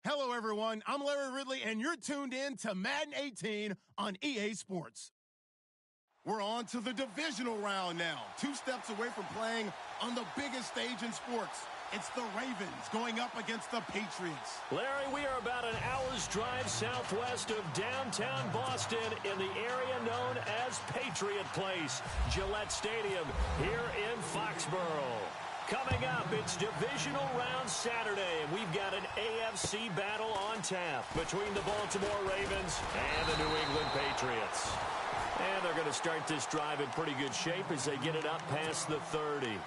Hello, everyone. I'm Larry Ridley, and you're tuned in to Madden 18 on EA Sports. We're on to the divisional round now. 2 steps away from playing on the biggest stage in sports. It's the Ravens going up against the Patriots. Larry, we are about an hour's drive southwest of downtown Boston in the area known as Patriot Place, Gillette Stadium here in Foxborough. Coming up, it's Divisional Round Saturday, and we've got an AFC battle on tap between the Baltimore Ravens and the New England Patriots. And they're going to start this drive in pretty good shape as they get it up past the 30.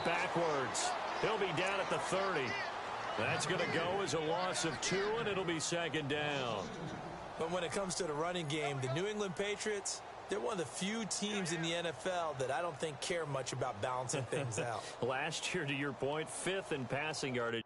Backwards. He'll be down at the 30. That's going to go as a loss of 2, and it'll be second down. But when it comes to the running game, the New England Patriots, they're one of the few teams in the NFL that I don't think care much about balancing things out. Last year, to your point, 5th in passing yardage.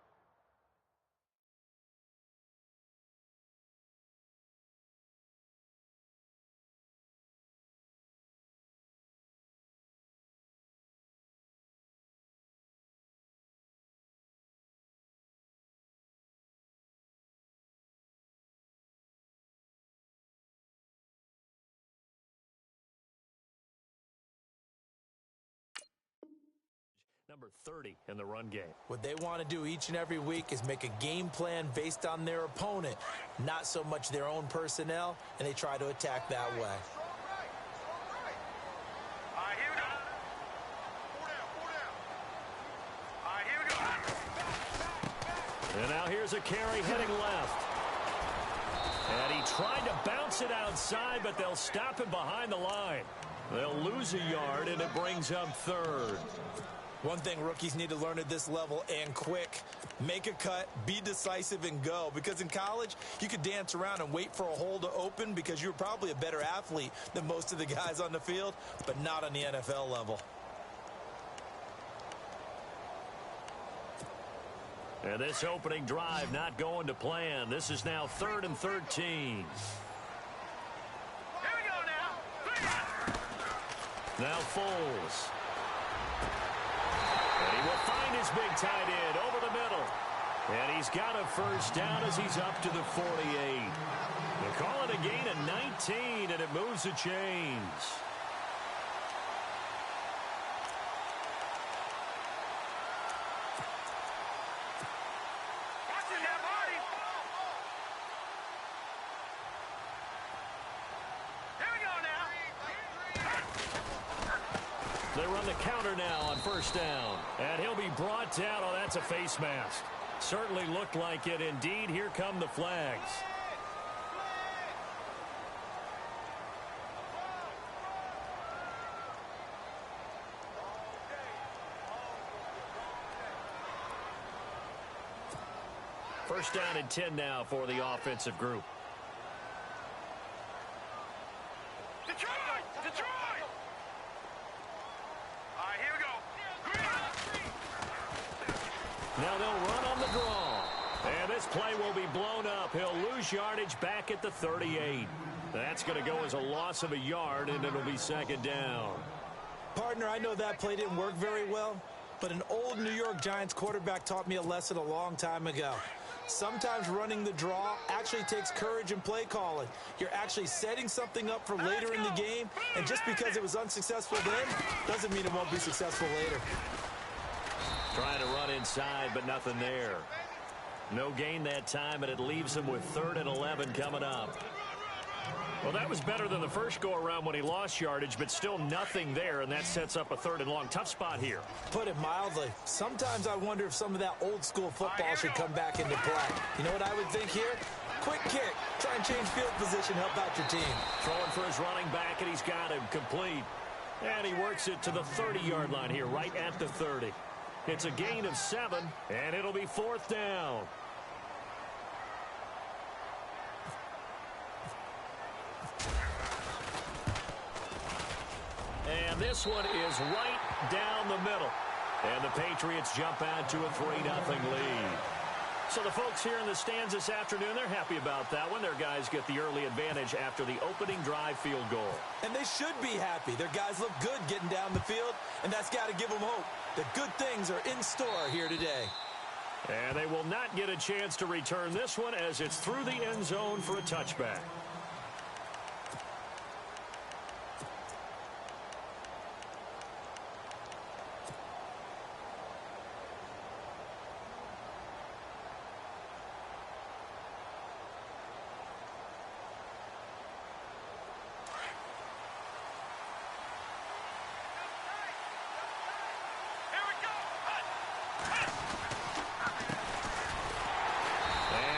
Number 30 in the run game. What they want to do each and every week is make a game plan based on their opponent, not so much their own personnel, and they try to attack that way. All right, here we go. All right, here we go. And now here's a carry heading left. And he tried to bounce it outside, but they'll stop him behind the line. They'll lose a yard, and it brings up 3rd. One thing rookies need to learn at this level, and quick, make a cut, be decisive, and go. Because in college, you could dance around and wait for a hole to open because you're probably a better athlete than most of the guys on the field, but not on the NFL level. And this opening drive not going to plan. This is now 3rd and 13. Here we go now. Now Foles. And he will find his big tight end over the middle. And he's got a first down as he's up to the 48. They call it a gain of 19, and it moves the chains. They run the counter now on first down. And he'll be brought down. Oh, that's a face mask. Certainly looked like it. Indeed, here come the flags. First down and 10 now for the offensive group. Now they'll run on the draw. And this play will be blown up. He'll lose yardage back at the 38. That's going to go as a loss of a yard, and it'll be second down. Partner, I know that play didn't work very well, but an old New York Giants quarterback taught me a lesson a long time ago. Sometimes running the draw actually takes courage and play calling. You're actually setting something up for later in the game, and just because it was unsuccessful then doesn't mean it won't be successful later. Trying to run inside, but nothing there. No gain that time, and it leaves him with 3rd and 11 coming up. Well, that was better than the first go-around when he lost yardage, but still nothing there, and that sets up a 3rd and long. Tough spot here. Put it mildly. Sometimes I wonder if some of that old-school football should come back into play. You know what I would think here? Quick kick. Try and change field position, help out your team. Throwing for his running back, and he's got him complete. And he works it to the 30-yard line here, right at the 30. It's a gain of 7, and it'll be 4th down. And this one is right down the middle. And the Patriots jump out to a 3-0 lead. So the folks here in the stands this afternoon, they're happy about that one. Their guys get the early advantage after the opening drive field goal. And they should be happy. Their guys look good getting down the field, and that's got to give them hope that good things are in store here today. And they will not get a chance to return this one as it's through the end zone for a touchback.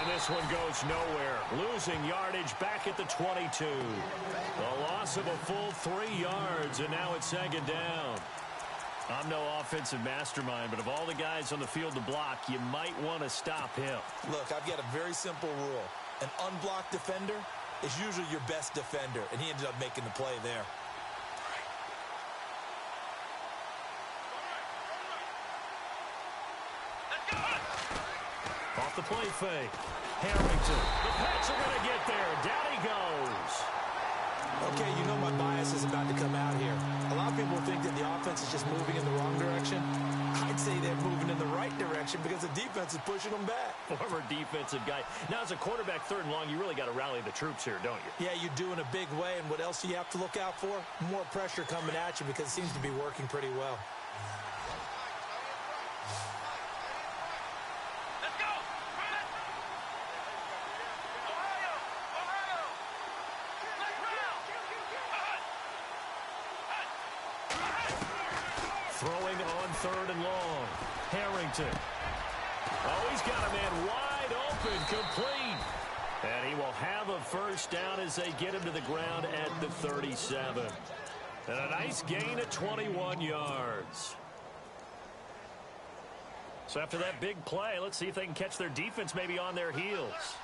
This one goes nowhere. Losing yardage back at the 22. The loss of a full 3 yards, and now it's 2nd down. I'm no offensive mastermind, but of all the guys on the field to block, you might want to stop him. Look, I've got a very simple rule. An unblocked defender is usually your best defender, and he ended up making the play there. Off the play fake. Harrington. The Pats are going to get there. Down he goes. Okay, you know my bias is about to come out here. A lot of people think that the offense is just moving in the wrong direction. I'd say they're moving in the right direction because the defense is pushing them back. Former defensive guy. Now, as a quarterback 3rd and long, you really got to rally the troops here, don't you? Yeah, you do in a big way. And what else do you have to look out for? More pressure coming at you because it seems to be working pretty well. Throwing on 3rd and long. Harrington. Oh, he's got a man wide open, complete. And he will have a 1st down as they get him to the ground at the 37. And a nice gain of 21 yards. So after that big play, let's see if they can catch their defense maybe on their heels.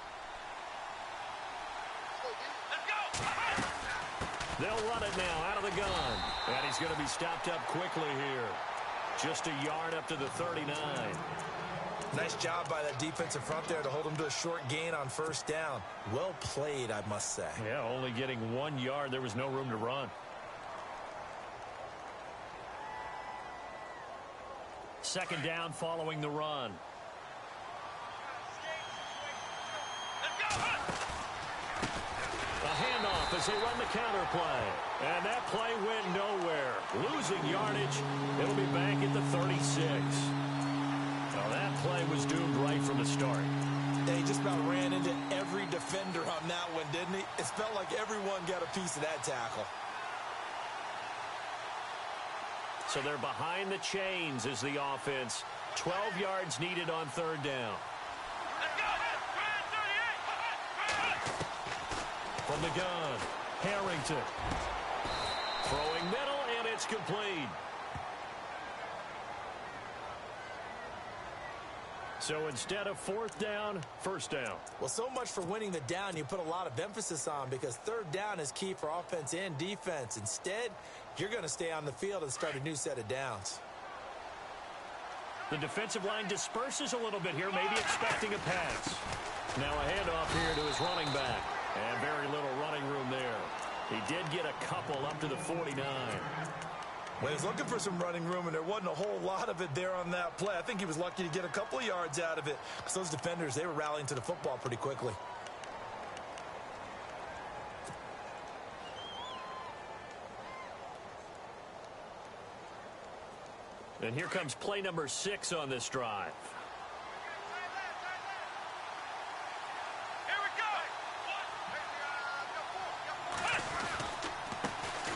They'll run it now out of the gun. And he's going to be stopped up quickly here. Just a yard up to the 39. Nice job by that defensive front there to hold him to a short gain on 1st down. Well played, I must say. Yeah, only getting 1 yard. There was no room to run. 2nd down following the run. A handoff as they run the counter play. And that play went nowhere. Losing yardage. It'll be back at the 36. Well, that play was doomed right from the start. He just about ran into every defender on that one, didn't he? It felt like everyone got a piece of that tackle. So they're behind the chains as the offense. 12 yards needed on 3rd down. From the gun, Harrington. Throwing middle, and it's complete. So instead of 4th down, 1st down. Well, so much for winning the down you put a lot of emphasis on because 3rd down is key for offense and defense. Instead, you're going to stay on the field and start a new set of downs. The defensive line disperses a little bit here, maybe expecting a pass. Now a handoff here to his running back. And very little running room there. He did get a couple up to the 49. Well, he was looking for some running room, and there wasn't a whole lot of it there on that play. I think he was lucky to get a couple of yards out of it because those defenders, they were rallying to the football pretty quickly. And here comes play number 6 on this drive.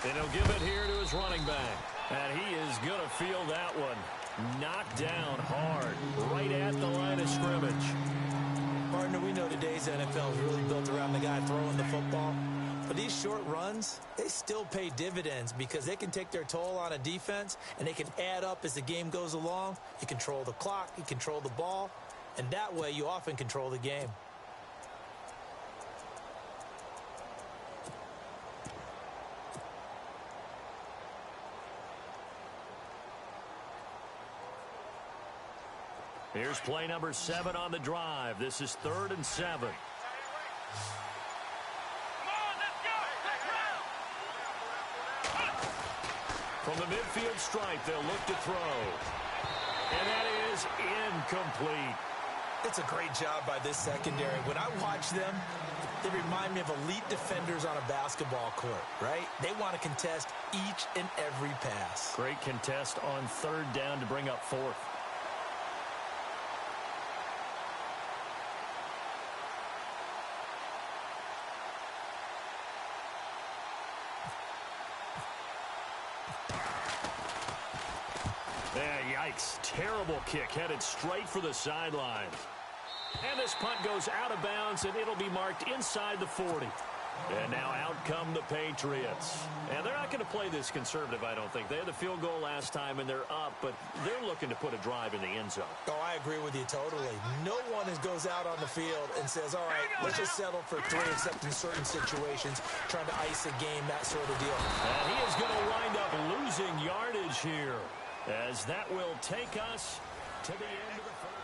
And he'll give it here to his running back. And he is going to feel that one. Knocked down hard, right at the line of scrimmage. Partner, we know today's NFL is really built around the guy throwing the football. But these short runs, they still pay dividends because they can take their toll on a defense and they can add up as the game goes along. You control the clock, you control the ball, and that way you often control the game. Here's play number 7 on the drive. This is 3rd and 7. From the midfield stripe, they'll look to throw. And that is incomplete. It's a great job by this secondary. When I watch them, they remind me of elite defenders on a basketball court, right? They want to contest each and every pass. Great contest on 3rd down to bring up 4th. Yikes. Terrible kick headed straight for the sideline. And this punt goes out of bounds, and it'll be marked inside the 40. And now out come the Patriots. And they're not going to play this conservative, I don't think. They had the field goal last time, and they're up, but they're looking to put a drive in the end zone. Oh, I agree with you totally. No one goes out on the field and says, all right, let's just settle for 3, except in certain situations, trying to ice a game, that sort of deal. And he is going to wind up losing yardage here, as that will take us to the end of the first.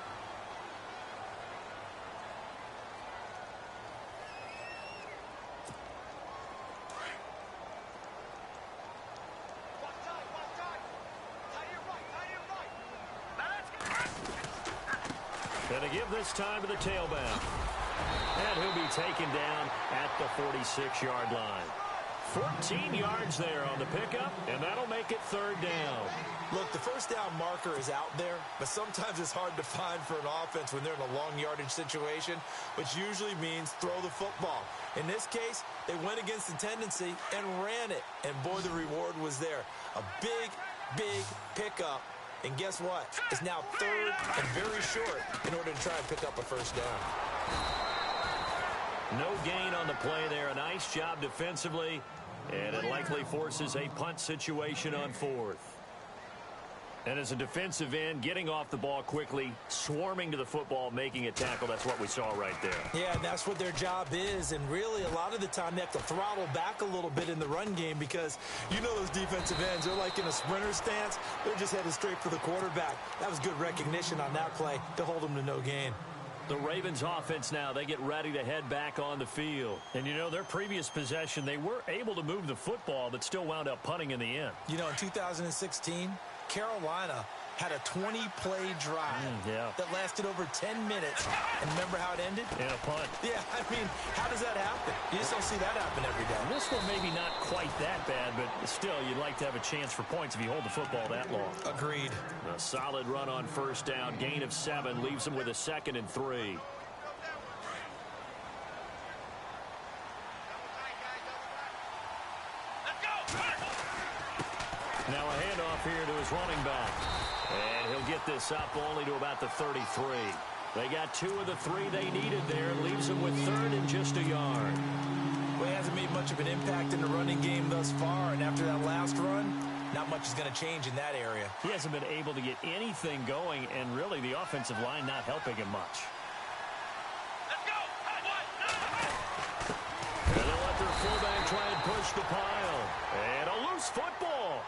Going to give this time to the tailback. And he'll be taken down at the 46-yard line. 14 yards there on the pickup, and that'll make it 3rd down. Look, the first down marker is out there, but sometimes it's hard to find for an offense when they're in a long yardage situation, which usually means throw the football. In this case, they went against the tendency and ran it, and boy, the reward was there. A big, big pickup. And guess what? It's now 3rd and very short in order to try and pick up a first down. No gain on the play there. A nice job defensively. And it likely forces a punt situation on 4th. And as a defensive end, getting off the ball quickly, swarming to the football, making a tackle, that's what we saw right there. Yeah, and that's what their job is. And really, a lot of the time, they have to throttle back a little bit in the run game because you know those defensive ends, they're like in a sprinter stance. They're just headed straight for the quarterback. That was good recognition on that play to hold them to no gain. The Ravens offense now, they get ready to head back on the field. And, you know, their previous possession, they were able to move the football, but still wound up punting in the end. You know, in 2016, Carolina had a 20-play drive that lasted over 10 minutes. And remember how it ended? In a punt. Yeah, I mean, how does that happen? You just don't see that happen every day. This one maybe not quite that bad, but still, you'd like to have a chance for points if you hold the football that long. Agreed. A solid run on 1st down. Gain of 7 leaves them with a 2nd and 3. Now a handoff here to his running back. And he'll get this up only to about the 33. They got 2 of the 3 they needed there. Leaves them with 3rd and just a yard. Well, he hasn't made much of an impact in the running game thus far. And after that last run, not much is going to change in that area. He hasn't been able to get anything going. And really, the offensive line not helping him much. Let's go! And they'll let their fullback try and push the pile. And a loose football.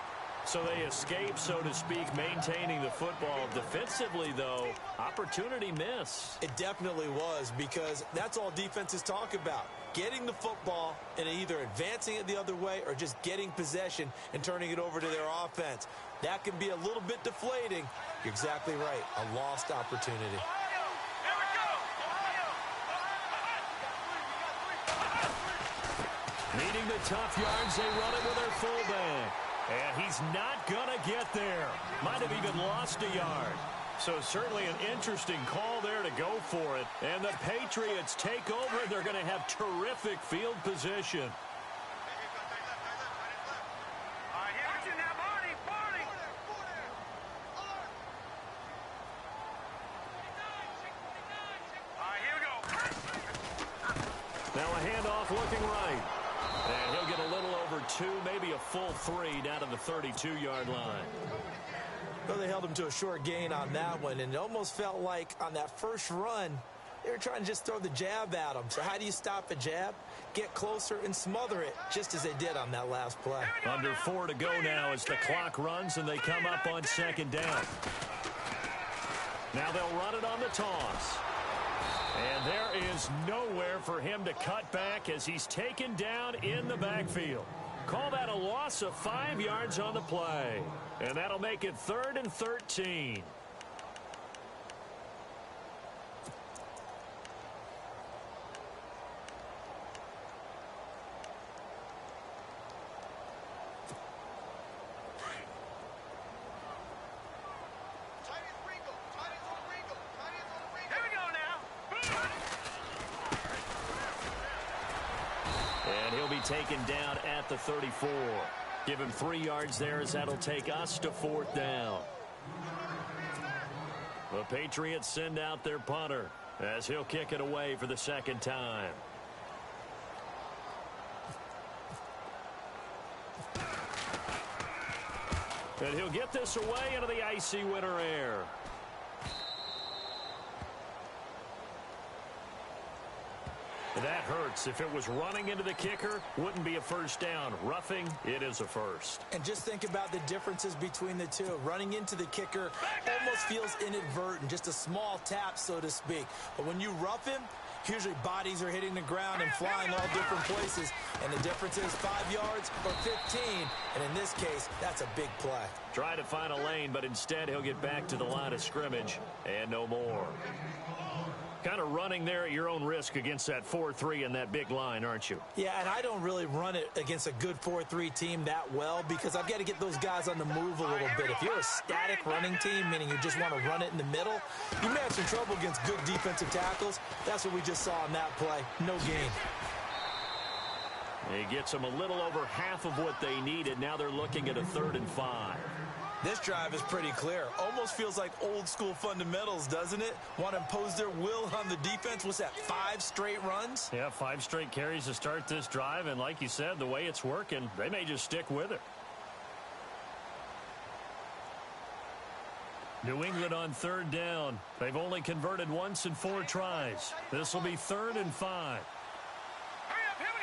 So they escape, so to speak, maintaining the football. Defensively, though, opportunity miss. It definitely was, because that's all defenses talk about. Getting the football and either advancing it the other way or just getting possession and turning it over to their offense. That can be a little bit deflating. You're exactly right. A lost opportunity. Needing the tough yards, they run it with their fullback. And he's not going to get there. Might have even lost a yard. So certainly an interesting call there to go for it. And the Patriots take over. They're going to have terrific field position. Now a handoff looking right. And he'll get a little over 2, maybe a full 3 down to the 32-yard line. Well, they held him to a short gain on that one, and it almost felt like on that first run, they were trying to just throw the jab at him. So how do you stop a jab? Get closer and smother it, just as they did on that last play. Under 4 to go now as the clock runs and they come up on second down. Now they'll run it on the toss. And there is nowhere for him to cut back as he's taken down in the backfield. Call that a loss of 5 yards on the play. And that'll make it 3rd and 13. And he'll be taken down at the 34. Give him 3 yards there as that'll take us to 4th down. The Patriots send out their punter as he'll kick it away for the second time. And he'll get this away into the icy winter air. That hurts. If it was running into the kicker, wouldn't be a first down. Roughing, it is a first. And just think about the differences between the two. Running into the kicker almost feels inadvertent, just a small tap, so to speak. But when you rough him, usually bodies are hitting the ground and flying all different places. And the difference is 5 yards or 15. And in this case, that's a big play. Try to find a lane, but instead he'll get back to the line of scrimmage and no more. Kind of running there at your own risk against that 4-3 and that big line, aren't you? Yeah, and I don't really run it against a good 4-3 team that well because I've got to get those guys on the move a little bit. If you're a static running team, meaning you just want to run it in the middle, you may have some trouble against good defensive tackles. That's what we just saw in that play. No gain. He gets them a little over half of what they needed. Now they're looking at a 3rd and 5. This drive is pretty clear. Almost feels like old school fundamentals, doesn't it? Want to impose their will on the defense. What's that, 5 straight runs? Yeah, 5 straight carries to start this drive. And like you said, the way it's working, they may just stick with it. New England on 3rd down. They've only converted once in 4 tries. This will be 3rd and 5. Hurry up, here we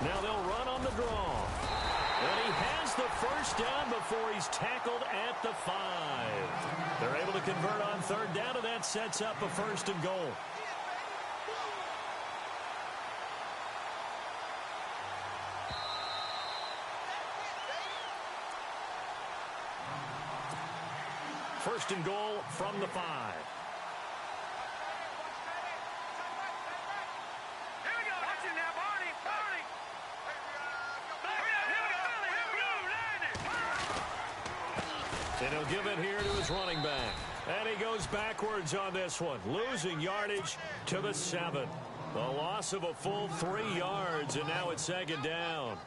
go. Now they'll run on the draw. And he has the first down before he's tackled at the 5. They're able to convert on 3rd down, and that sets up a 1st and goal. First and goal from the 5. And he'll give it here to his running back. And he goes backwards on this one, losing yardage to the 7. A loss of a full 3 yards, and now it's 2nd down.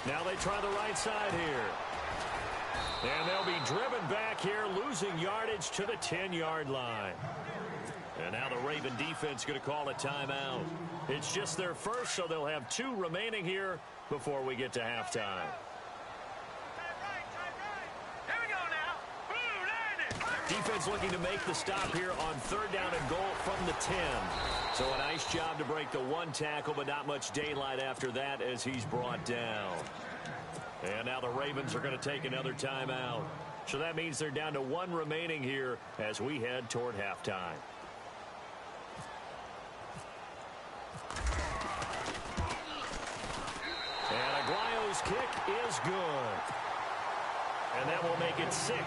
Now they try the right side here. And they'll be driven back here, losing yardage to the 10-yard line. And now the Raven defense going to call a timeout. It's just their first, so they'll have 2 remaining here before we get to halftime. Defense looking to make the stop here on 3rd down and goal from the 10. So a nice job to break the 1 tackle, but not much daylight after that as he's brought down. And now the Ravens are going to take another timeout. So that means they're down to 1 remaining here as we head toward halftime. And Aguayo's kick is good. And that will make it 6-0.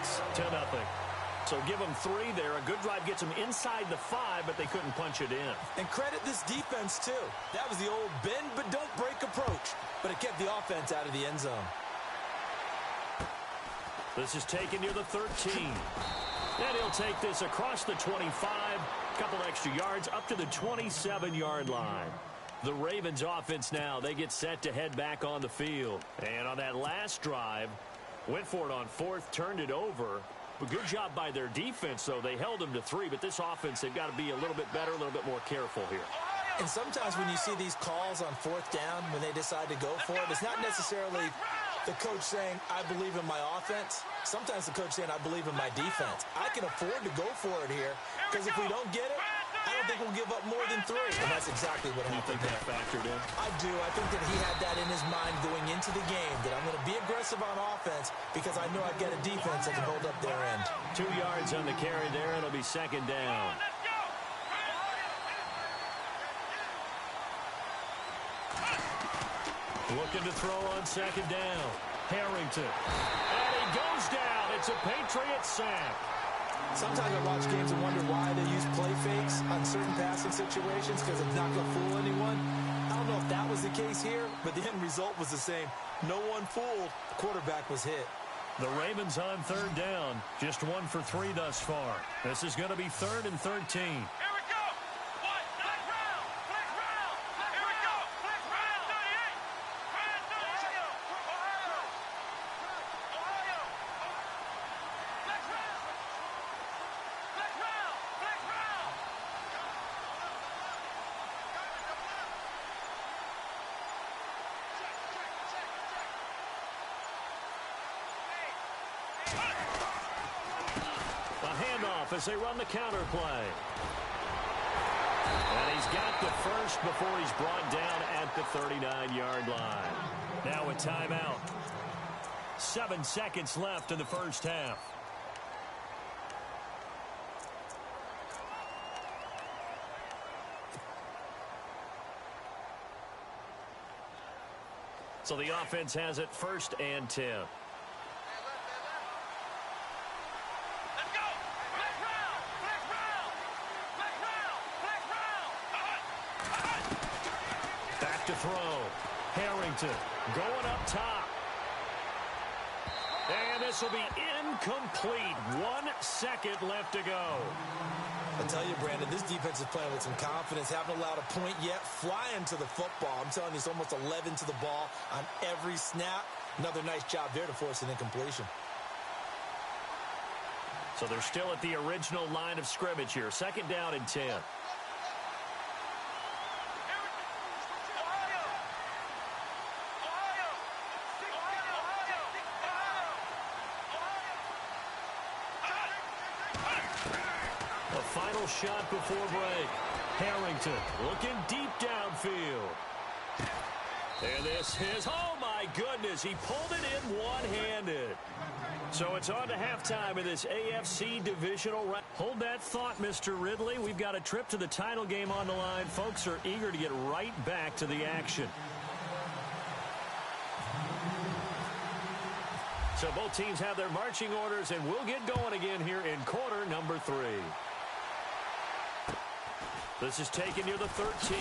So give them 3 there. A good drive gets them inside the 5, but they couldn't punch it in. And credit this defense, too. That was the old bend but don't break approach. But it kept the offense out of the end zone. This is taken near the 13. And he'll take this across the 25, a couple extra yards up to the 27-yard line. The Ravens offense now, they get set to head back on the field. And on that last drive, went for it on fourth, turned it over. But good job by their defense, though. They held them to 3, but this offense, they've got to be a little bit better, a little bit more careful here. And sometimes when you see these calls on fourth down, when they decide to go for it, it's not necessarily the coach saying, I believe in my offense. Sometimes the coach saying, I believe in my defense. I can afford to go for it here, because if we don't get it, I don't think we'll give up more than 3. And that's exactly what happened there. You think that factored in? I do. I think that he had that in his mind going into the game, that I'm going to be aggressive on offense because I know I get a defense that can hold up their end. 2 yards on the carry there. It'll be second down. Looking to throw on second down. Harrington. And he goes down. It's a Patriots sack. Sometimes I watch games and wonder why they use play fakes on certain passing situations because it's not going to fool anyone. I don't know if that was the case here, but the end result was the same. No one fooled. The quarterback was hit. The Ravens on third down. Just 1 for 3 thus far. This is going to be 3rd and 13. As they run the counter play. And he's got the first before he's brought down at the 39-yard line. Now a timeout. 7 seconds left in the first half. So the offense has it 1st and 10. To throw. Harrington going up top. And this will be incomplete. 1 second left to go. I tell you, Brandon, this defense is playing with some confidence. Haven't allowed a point yet. Flying to the football. I'm telling you, it's almost 11 to the ball on every snap. Another nice job there to force an incompletion. So they're still at the original line of scrimmage here. 2nd down and 10. Final shot before break. Harrington looking deep downfield. And this is, oh my goodness, he pulled it in one-handed. So it's on to halftime in this AFC Divisional round. Hold that thought, Mr. Ridley. We've got a trip to the title game on the line. Folks are eager to get right back to the action. So both teams have their marching orders, and we'll get going again here in quarter number 3. This is taken near the 13.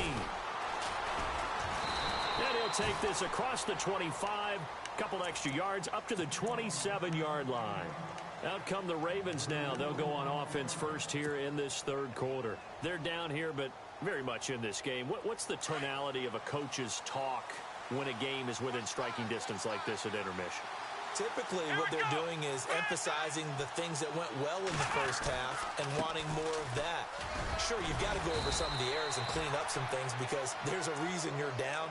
And he'll take this across the 25. Couple extra yards up to the 27-yard line. Out come the Ravens now. They'll go on offense first here in this 3rd quarter. They're down here, but very much in this game. What's the tonality of a coach's talk when a game is within striking distance like this at intermission? Typically, what they're doing is emphasizing the things that went well in the first half and wanting more of that. Sure, you've got to go over some of the errors and clean up some things because there's a reason you're down.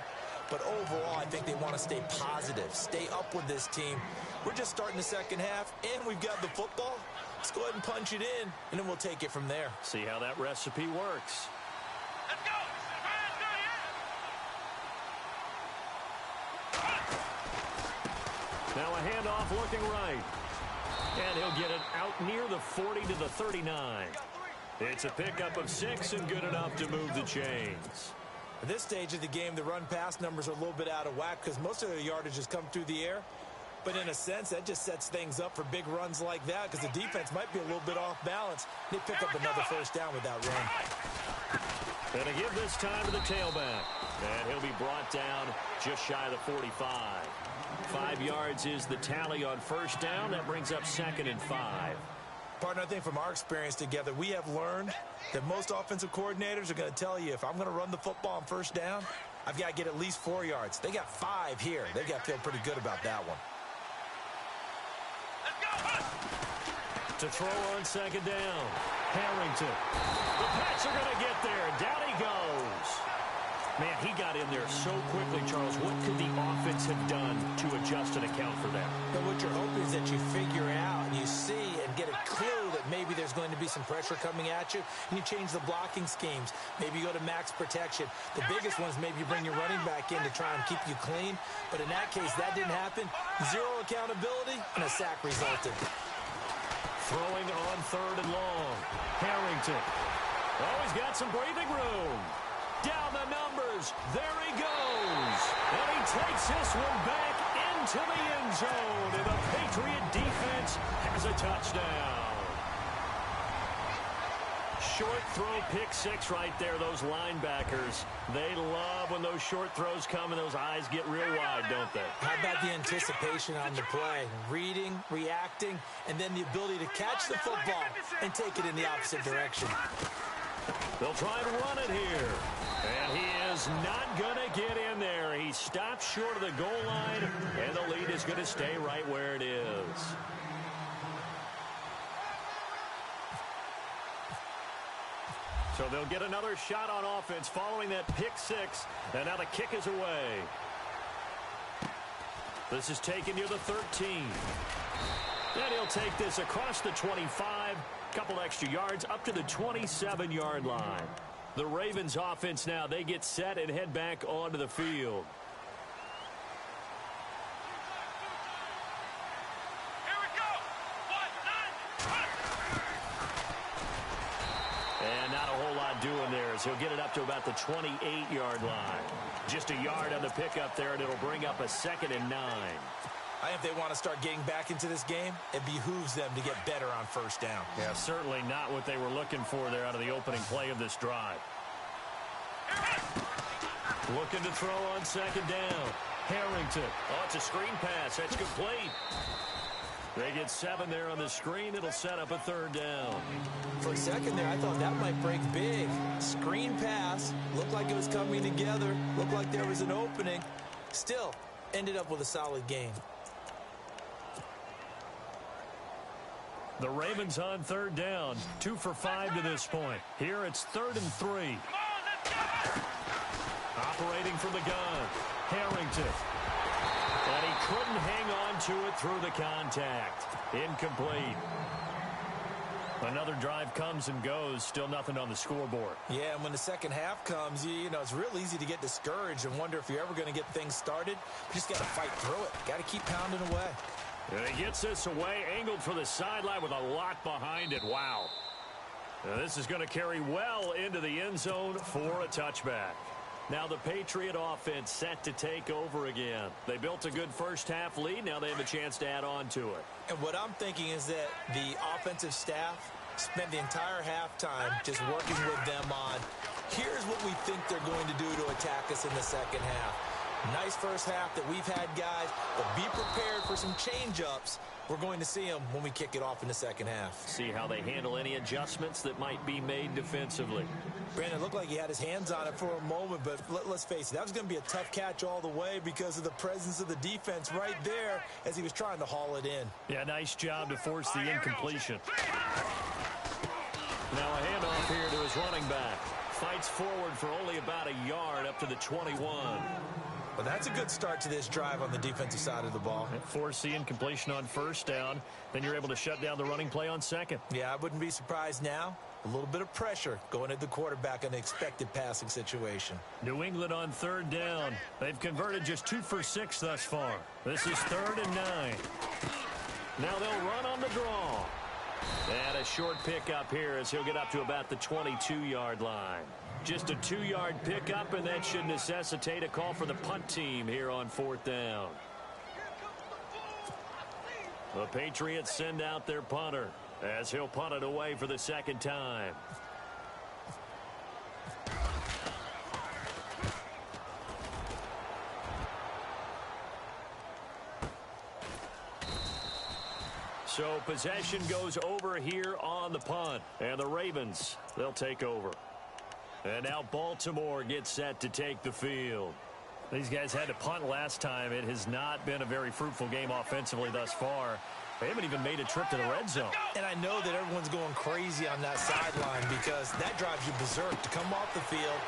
But overall, I think they want to stay positive, stay up with this team. We're just starting the second half, and we've got the football. Let's go ahead and punch it in, and then we'll take it from there. See how that recipe works. Let's go! Now a handoff looking right. And he'll get it out near the 40 to the 39. It's a pickup of 6 and good enough to move the chains. At this stage of the game, the run-pass numbers are a little bit out of whack because most of their yardage has come through the air. But in a sense, that just sets things up for big runs like that because the defense might be a little bit off balance. They pick up another first down with that run. And to give this time to the tailback. And he'll be brought down just shy of the 45. 5 yards is the tally on first down. That brings up 2nd and 5. Partner, I think from our experience together, we have learned that most offensive coordinators are going to tell you, if I'm going to run the football on first down, I've got to get at least 4 yards. They got 5 here. They've got to feel pretty good about that one. To throw on second down, Harrington. The Pats are going to get there. Down he goes. Man, he got in there so quickly, Charles. What could the offense have done to adjust and account for that? But what you're hoping is that you figure out and you see and get a clue that maybe there's going to be some pressure coming at you, and you change the blocking schemes. Maybe you go to max protection. The biggest one is maybe you bring your running back in to try and keep you clean. But in that case, that didn't happen. 0 accountability, and a sack resulted. Throwing on third and long. Harrington. Oh, he's got some breathing room. Down the numbers. There he goes. And he takes this one back into the end zone. And the Patriot defense has a touchdown. Short throw, pick six right there. Those linebackers, they love when those short throws come and those eyes get real wide, don't they? How about the anticipation on the play? Reading, reacting, and then the ability to catch the football and take it in the opposite direction. They'll try and run it here. And he is not going to get in there. He stops short of the goal line, and the lead is going to stay right where it is. So they'll get another shot on offense following that pick six. And now the kick is away. This is taken near the 13. And he'll take this across the 25. Couple extra yards up to the 27-yard line. The Ravens offense now, they get set and head back onto the field. Here we go. 1, 9, 1. And not a whole lot doing there as he'll get it up to about the 28-yard line. Just a yard on the pickup there, and it'll bring up a 2nd and 9. I think if they want to start getting back into this game, it behooves them to get better on first down. Yeah, certainly not what they were looking for there out of the opening play of this drive. Looking to throw on second down. Harrington. Oh, it's a screen pass. That's complete. They get 7 there on the screen. It'll set up a 3rd down. For a second there, I thought that might break big. Screen pass. Looked like it was coming together. Looked like there was an opening. Still, ended up with a solid game. The Ravens on 3rd down. 2 for 5 to this point. Here it's 3rd and 3. Operating from the gun. Harrington. And he couldn't hang on to it through the contact. Incomplete. Another drive comes and goes. Still nothing on the scoreboard. Yeah, and when the second half comes, you know, it's real easy to get discouraged and wonder if you're ever going to get things started. You just got to fight through it. Got to keep pounding away. And he gets this away, angled for the sideline with a lot behind it. Wow. Now this is going to carry well into the end zone for a touchback. Now the Patriot offense set to take over again. They built a good first half lead. Now they have a chance to add on to it. And what I'm thinking is that the offensive staff spent the entire halftime just working with them on, here's what we think they're going to do to attack us in the second half. Nice first half that we've had, guys, but be prepared for some change-ups. We're going to see them when we kick it off in the second half. See how they handle any adjustments that might be made defensively. Brandon, it looked like he had his hands on it for a moment, but let's face it, that was going to be a tough catch all the way because of the presence of the defense right there as he was trying to haul it in. Yeah, nice job to force the incompletion. Now a handoff here to his running back. Fights forward for only about a yard up to the 21. Well, that's a good start to this drive on the defensive side of the ball. Force the incompletion on first down. Then you're able to shut down the running play on second. Yeah, I wouldn't be surprised now. A little bit of pressure going at the quarterback in an expected passing situation. New England on 3rd down. They've converted just 2 for 6 thus far. This is 3rd and 9. Now they'll run on the draw. And a short pickup here as he'll get up to about the 22-yard line. Just a 2-yard pickup, and that should necessitate a call for the punt team here on 4th down. The Patriots send out their punter as he'll punt it away for the 2nd time. So possession goes over here on the punt. And the Ravens, they'll take over. And now Baltimore gets set to take the field. These guys had to punt last time. It has not been a very fruitful game offensively thus far. They haven't even made a trip to the red zone. And I know that everyone's going crazy on that sideline because that drives you berserk to come off the field,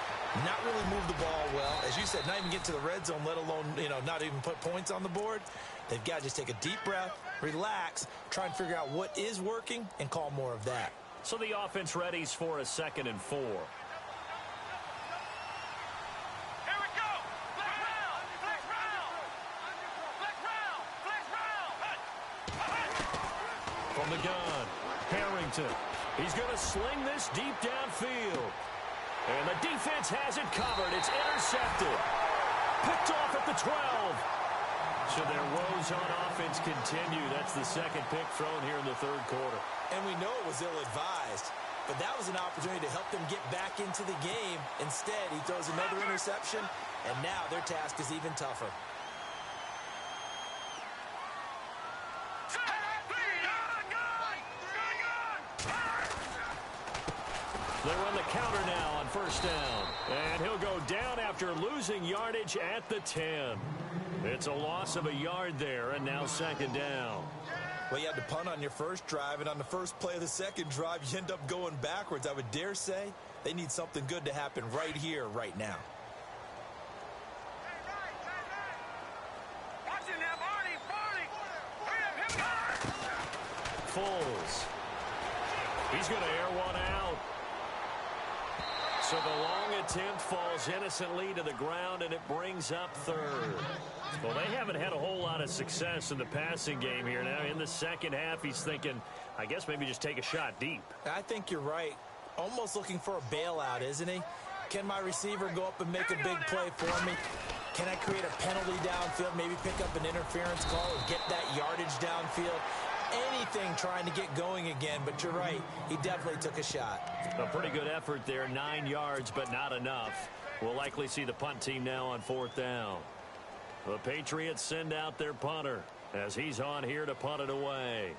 not really move the ball well. As you said, not even get to the red zone, let alone, not even put points on the board. They've got to just take a deep breath, relax, try and figure out what is working, and call more of that. So the offense readies for a 2nd and 4. From the gun, Harrington. He's going to sling this deep downfield. And the defense has it covered. It's intercepted. Picked off at the 12. So their woes on offense continue. That's the 2nd pick thrown here in the 3rd quarter. And we know it was ill-advised, but that was an opportunity to help them get back into the game. Instead, he throws another interception, and now their task is even tougher. They run the counter now on 1st down. And he'll go down after losing yardage at the 10. It's a loss of a yard there, and now 2nd down. Well, you had to punt on your first drive, and on the first play of the 2nd drive, you end up going backwards. I would dare say they need something good to happen right here, right now. Foles. He's going to air one out. So the long attempt falls innocently to the ground, and it brings up 3rd. Well, they haven't had a whole lot of success in the passing game here. Now, in the 2nd half, he's thinking, I guess maybe just take a shot deep. I think you're right. Almost looking for a bailout, isn't he? Can my receiver go up and make a big play for me? Can I create a penalty downfield, maybe pick up an interference call or get that yardage downfield? Anything trying to get going again, but you're right. He definitely took a shot. A pretty good effort there, 9 yards, but not enough. We'll likely see the punt team now on 4th down. The Patriots send out their punter as he's on here to punt it away.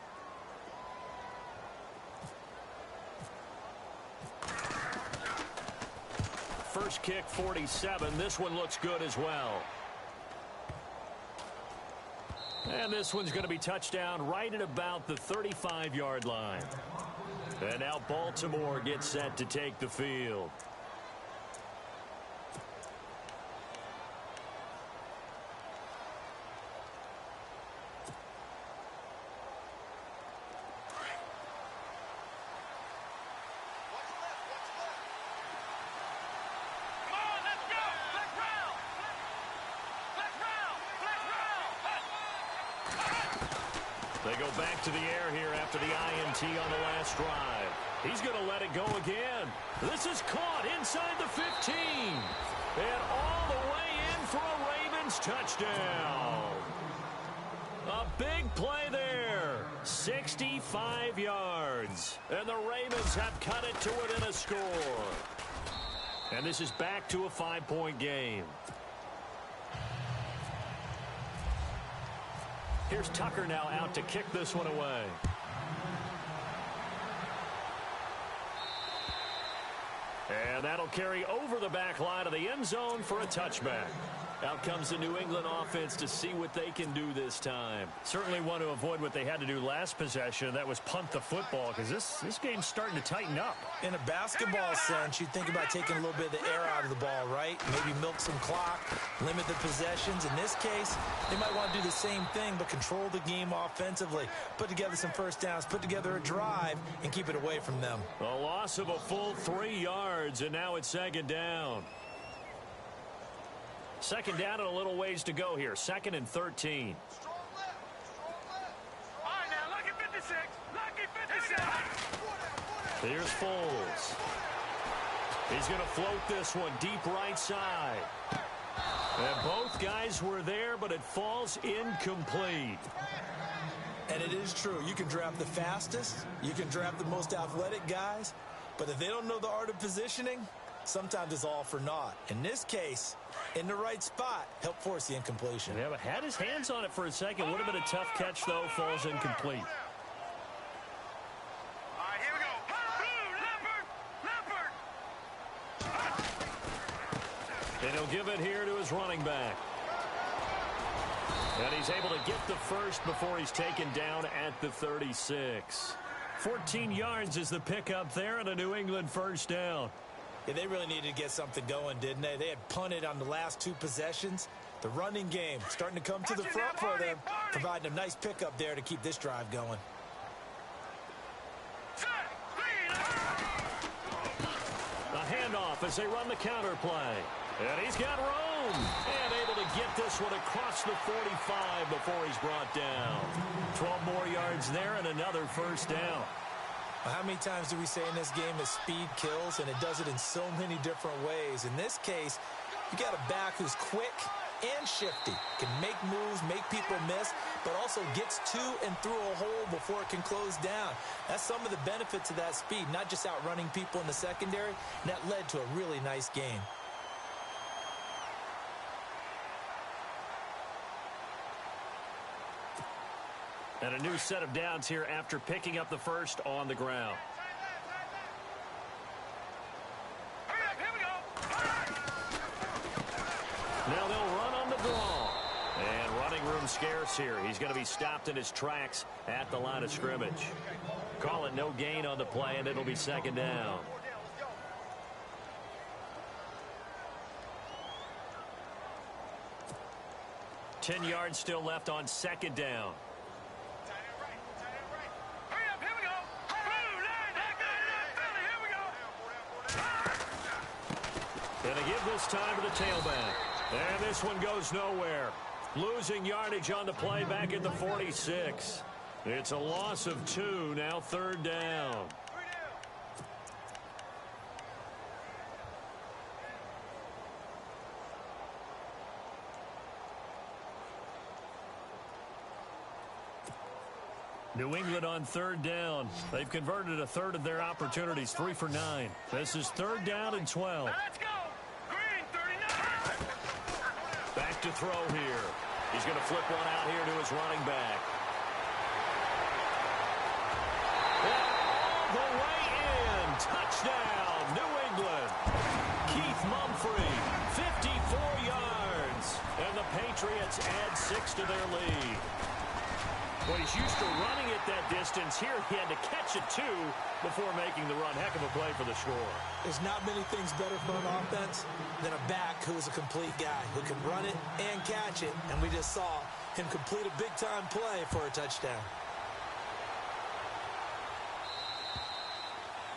First kick, 47. This one looks good as well. And this one's going to be touchdown right at about the 35-yard line. And now Baltimore gets set to take the field. They go back to the air here after the INT on the last drive. He's going to let it go again. This is caught inside the 15. And all the way in for a Ravens touchdown. A big play there. 65 yards. And the Ravens have cut it to within a score. And this is back to a 5-point game. Here's Tucker now out to kick this one away. And that'll carry over the back line of the end zone for a touchback. Out comes the New England offense to see what they can do this time. Certainly want to avoid what they had to do last possession. That was punt the football, because this game's starting to tighten up. In a basketball sense, you'd think about taking a little bit of the air out of the ball, right? Maybe milk some clock, limit the possessions. In this case, they might want to do the same thing, but control the game offensively. Put together some first downs, put together a drive, and keep it away from them. A loss of a full 3 yards, and now it's 2nd down. 2nd down and a little ways to go here. 2nd and 13. Strong left. All right, now, lucky 56. Lucky 56. Here's Foles. He's going to float this one deep right side. And both guys were there, but it falls incomplete. And it is true. You can draft the fastest. You can draft the most athletic guys. But if they don't know the art of positioning, sometimes it's all for naught. In this case, in the right spot, help force the incompletion. Yeah, but had his hands on it for a second. Would have been a tough catch, though. Falls incomplete. And he'll give it here to his running back. And he's able to get the first before he's taken down at the 36. 14 yards is the pickup there and a New England first down. Yeah, they really needed to get something going, didn't they? They had punted on the last 2 possessions. The running game starting to come to the front for them, providing a nice pickup there to keep this drive going. A handoff as they run the counter play. And he's got room. And able to get this one across the 45 before he's brought down. 12 more yards there and another first down. Well, how many times do we say in this game that speed kills, and it does it in so many different ways? In this case, you got a back who's quick and shifty, can make moves, make people miss, but also gets to and through a hole before it can close down. That's some of the benefits of that speed, not just outrunning people in the secondary, and that led to a really nice game. And a new set of downs here after picking up the first on the ground. Now they'll run on the draw. And running room scarce here. He's going to be stopped in his tracks at the line of scrimmage. Call it no gain on the play, and it'll be second down. Ten yards still left on second down. And they give this time to the tailback. And this one goes nowhere. Losing yardage on the play back at the 46. It's a loss of 2, now third down. New England on third down. They've converted a third of their opportunities, 3 for 9. This is third down and 12. Now let's go. Green, 39. Back to throw here. He's going to flip one out here to his running back. All the way in. Touchdown, New England. Keith Mumphrey, 54 yards. And the Patriots add 6 to their lead. Well, he's used to running it that distance. Here he had to catch it, too, before making the run. Heck of a play for the score. There's not many things better for an offense than a back who is a complete guy who can run it and catch it. And we just saw him complete a big-time play for a touchdown.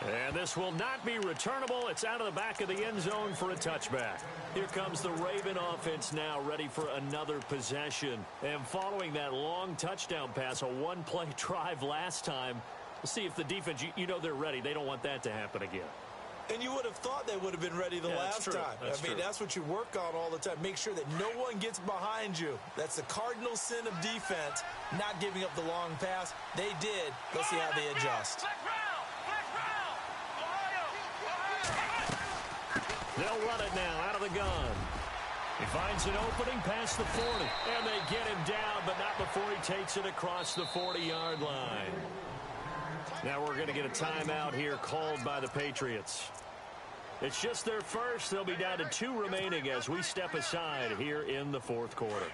And this will not be returnable. It's out of the back of the end zone for a touchback. Here comes the Raven offense now, ready for another possession. And following that long touchdown pass, a one-play drive last time, we'll see if the defense, you know they're ready. They don't want that to happen again. And you would have thought they would have been ready the last time. I mean, that's what you work on all the time. Make sure that no one gets behind you. That's the cardinal sin of defense, not giving up the long pass. They did. Let's see how they adjust. They'll run it now out of the gun. He finds an opening past the 40. And they get him down, but not before he takes it across the 40-yard line. Now we're going to get a timeout here called by the Patriots. It's just their first. They'll be down to 2 remaining as we step aside here in the fourth quarter.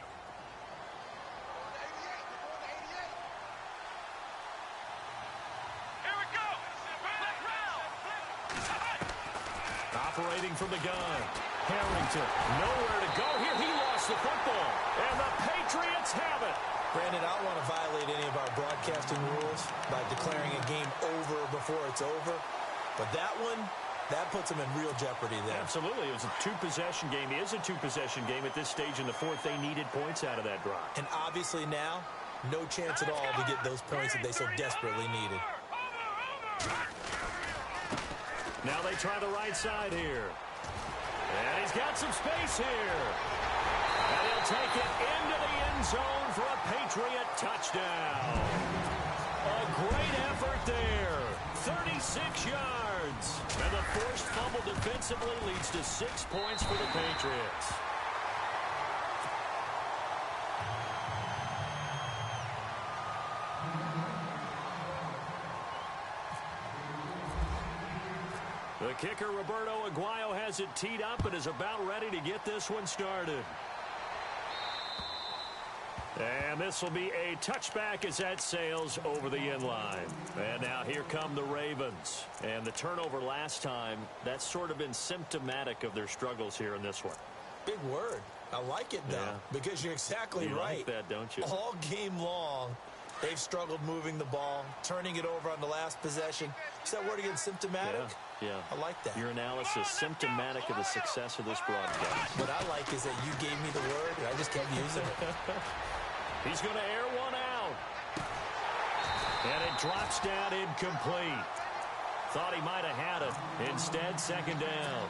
Operating from the gun. Harrington, nowhere to go here. He lost the football. And the Patriots have it. Brandon, I don't want to violate any of our broadcasting rules by declaring a game over before it's over. But that one, that puts them in real jeopardy there. Absolutely. It was a 2-possession game. It is a 2-possession game at this stage in the fourth. They needed points out of that drive. And obviously now, no chance at all to get those points that they so desperately needed. Now they try the right side here. And he's got some space here. And he'll take it into the end zone for a Patriot touchdown. A great effort there. 36 yards. And the forced fumble defensively leads to 6 points for the Patriots. The kicker, Roberto Aguayo, has it teed up and is about ready to get this one started. And this will be a touchback as that sails over the end line. And now here come the Ravens. And the turnover last time, that's sort of been symptomatic of their struggles here in this one. Big word. I like it, though, because you're exactly right. You like that, don't you? All game long, they've struggled moving the ball, turning it over on the last possession. Is that word again, symptomatic? Yeah. I like that. Your analysis, symptomatic of the success of this broadcast. What I like is that you gave me the word, and I just kept using it. He's going to air one out. And it drops down incomplete. Thought he might have had it. Instead, second down.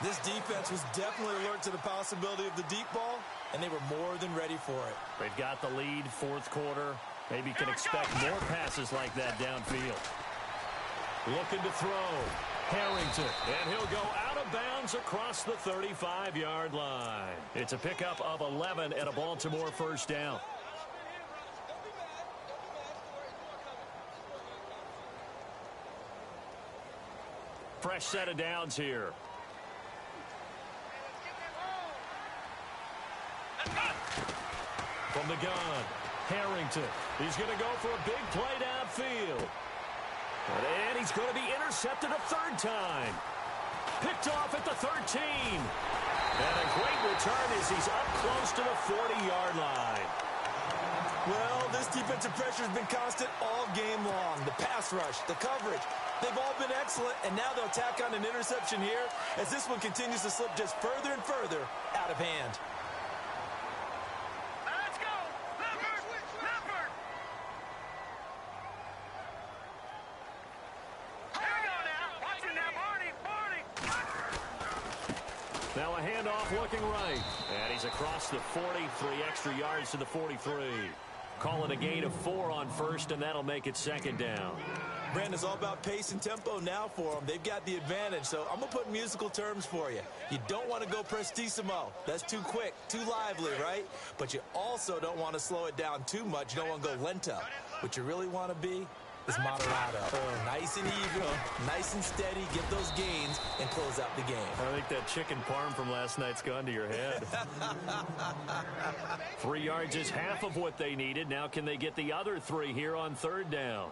This defense was definitely alert to the possibility of the deep ball, and they were more than ready for it. They've got the lead, fourth quarter. Maybe can expect more passes like that downfield. Looking to throw. Harrington. And he'll go out of bounds across the 35-yard line. It's a pickup of 11 and a Baltimore first down. Fresh set of downs here. From the gun, Harrington. He's going to go for a big play downfield. And he's going to be intercepted a third time. Picked off at the 13. And a great return as he's up close to the 40-yard line. Well, this defensive pressure has been constant all game long. The pass rush, the coverage, they've all been excellent, and now they'll tack on an interception here as this one continues to slip just further and further out of hand. Let's go! Leopard! Here we go now. Watch it now, Barney! Now a handoff looking right. And he's across the 40, 3 extra yards to the 43. Call it a gain of 4 on first, and that'll make it second down. Brandon, it's all about pace and tempo now for them. They've got the advantage, so I'm going to put musical terms for you. You don't want to go prestissimo. That's too quick, too lively, right? But you also don't want to slow it down too much. You don't want to go lento. What you really want to be is moderato. Nice and even, nice and steady, get those gains, and close out the game. I think that chicken parm from last night's gone to your head. 3 yards is half of what they needed. Now can they get the other 3 here on third down?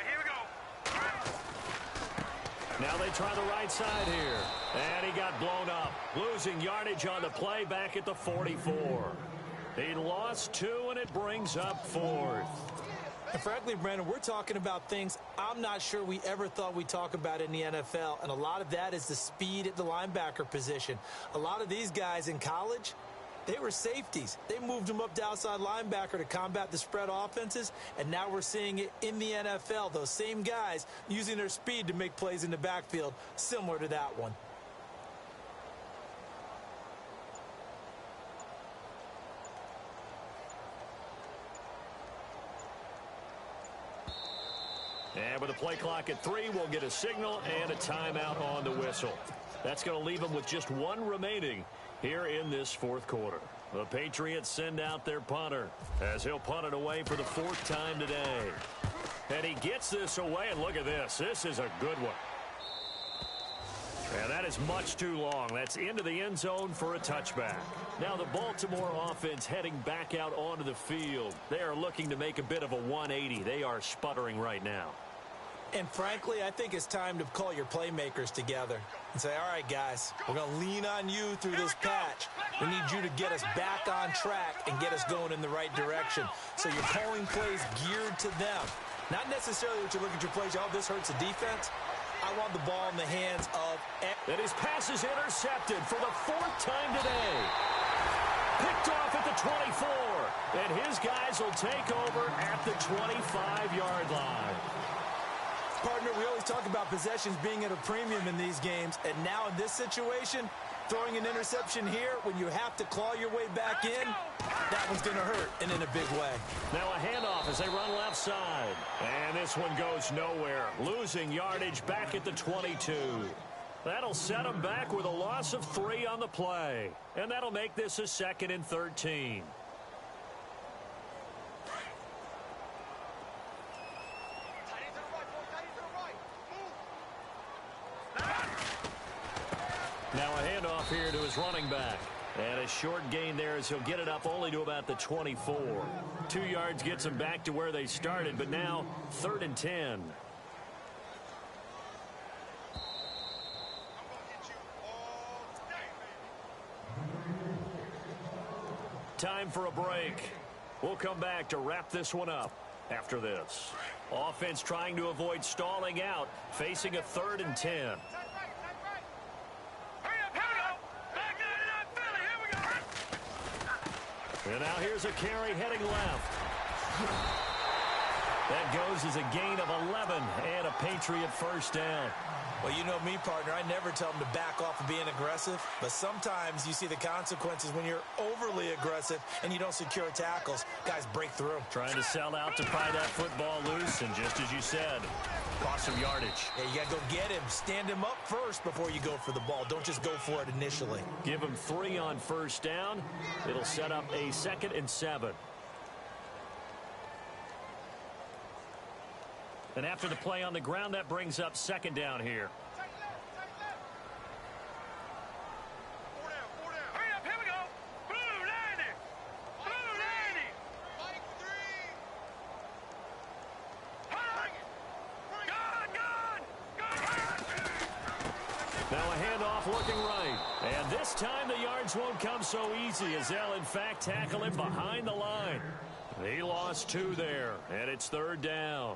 Here we go. Now they try the right side here. And he got blown up. Losing yardage on the play back at the 44. He lost 2, and it brings up 4th. And frankly, Brandon, we're talking about things I'm not sure we ever thought we'd talk about in the NFL, and a lot of that is the speed at the linebacker position. A lot of these guys in college, they were safeties. They moved them up to outside linebacker to combat the spread offenses, and now we're seeing it in the NFL. Those same guys using their speed to make plays in the backfield, similar to that one. And with a play clock at 3, we'll get a signal and a timeout on the whistle. That's going to leave them with just 1 remaining here in this fourth quarter. The Patriots send out their punter as he'll punt it away for the 4th time today. And he gets this away, and look at this. This is a good one. And that is much too long. That's into the end zone for a touchback. Now the Baltimore offense heading back out onto the field. They are looking to make a bit of a 180. They are sputtering right now. And frankly, I think it's time to call your playmakers together and say, all right, guys, we're going to lean on you through this patch. We need you to get us back on track and get us going in the right direction. So you're calling plays geared to them. Not necessarily what you look at your plays, oh, this hurts the defense. I want the ball in the hands of... And his pass is intercepted for the 4th time today. Picked off at the 24. And his guys will take over at the 25-yard line. Partner, we always talk about possessions being at a premium in these games, and now in this situation, throwing an interception here when you have to claw your way back in, that one's going to hurt, and in a big way. Now a handoff as they run left side. And this one goes nowhere. Losing yardage back at the 22. That'll set them back with a loss of 3 on the play. And that'll make this a 2nd and 13. Eagles running back. And a short gain there as he'll get it up only to about the 24. 2 yards gets him back to where they started, but now 3rd and 10. Time for a break. We'll come back to wrap this one up after this. Offense trying to avoid stalling out, facing a 3rd and 10. And now here's a carry heading left. That goes as a gain of 11 and a Patriot first down. Well, you know me, partner. I never tell them to back off of being aggressive. But sometimes you see the consequences when you're overly aggressive and you don't secure tackles. Guys break through. Trying to sell out to pry that football loose. And just as you said, cost some yardage. Yeah, you got to go get him. Stand him up first before you go for the ball. Don't just go for it initially. Give him 3 on first down. It'll set up a 2nd and 7. And after the play on the ground, that brings up 2nd down here. Hurry up, here we go. Blue 90. Blue 90. Mike 3. Gone. Now a handoff looking right. And this time the yards won't come so easy as they'll, in fact, tackle him behind the line. He lost 2 there, and it's 3rd down.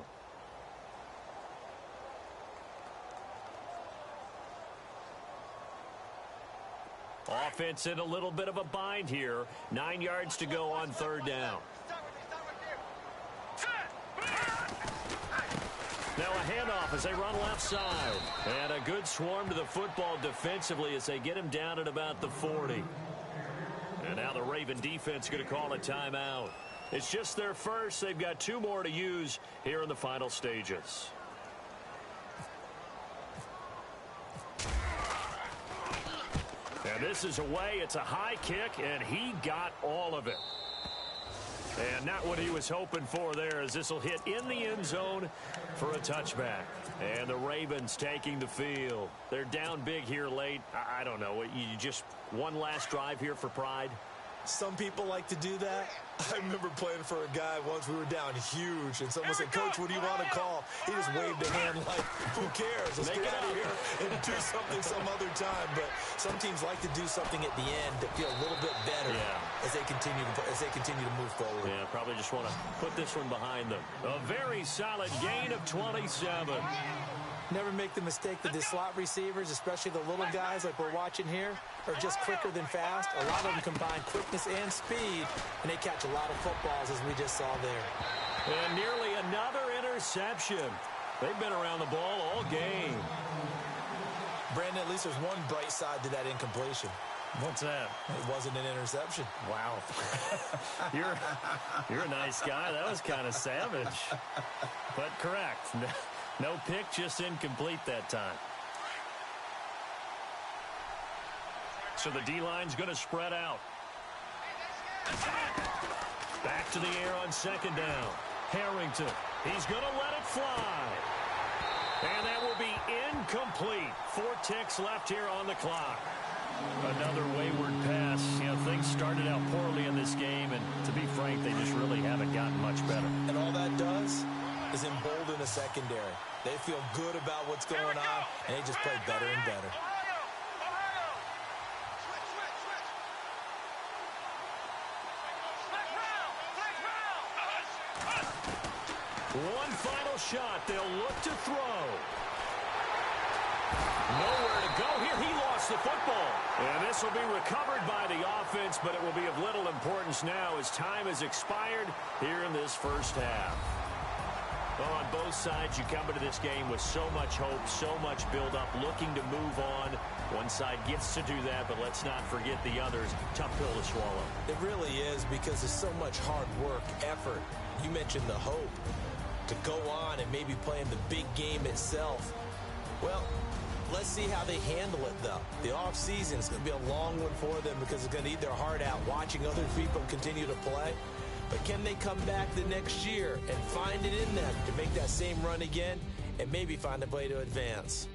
Offense in a little bit of a bind here. 9 yards to go on 3rd down. Now a handoff as they run left side. And a good swarm to the football defensively as they get him down at about the 40. And now the Raven defense going to call a timeout. It's just their first. They've got 2 more to use here in the final stages. And this is away. It's a high kick, and he got all of it. And not what he was hoping for there, as this will hit in the end zone for a touchback. And the Ravens taking the field. They're down big here late. I don't know. You just one last drive here for pride? Some people like to do that. I remember playing for a guy once. We were down huge, and someone said, "Coach, what do you want to call?" He just waved a hand like, "Who cares? Let's get out of here and do something some other time." But some teams like to do something at the end to feel a little bit better as they continue to move forward. Yeah, probably just want to put this one behind them. A very solid gain of 27. Never make the mistake that the slot receivers, especially the little guys like we're watching here, are just quicker than fast. A lot of them combine quickness and speed, and they catch a lot of footballs, as we just saw there. And nearly another interception. They've been around the ball all game. Brandon, at least there's one bright side to that incompletion. What's that? It wasn't an interception. Wow. You're a nice guy. That was kind of savage. But correct. No pick, just incomplete that time. So the D-line's going to spread out. Back to the air on 2nd down. Harrington. He's going to let it fly. And that will be incomplete. 4 ticks left here on the clock. Another wayward pass. You know, things started out poorly in this game, and to be frank, they just really haven't gotten much better. And all that does is embolden the secondary. They feel good about what's going on, and they just play better and better. One final shot. They'll look to throw. Nowhere to go here. He lost the football. And this will be recovered by the offense, but it will be of little importance now as time has expired here in this first half. Well, on both sides, you come into this game with so much hope, so much build-up, looking to move on. One side gets to do that, but let's not forget the others. Tough pill to swallow. It really is, because there's so much hard work, effort. You mentioned the hope to go on and maybe play in the big game itself. Well, let's see how they handle it, though. The offseason is going to be a long one for them because it's going to eat their heart out watching other people continue to play. But can they come back the next year and find it in them to make that same run again and maybe find a way to advance?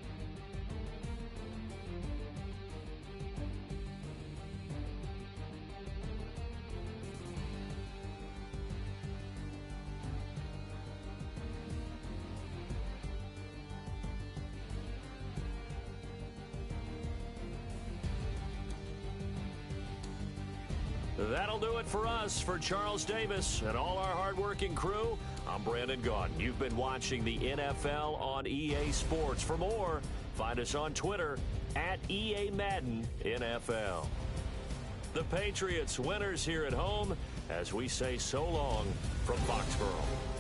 That'll do it for us. For Charles Davis and all our hardworking crew, I'm Brandon Gaudin. You've been watching the NFL on EA Sports. For more, find us on Twitter at EA Madden NFL. The Patriots winners here at home as we say so long from Foxborough.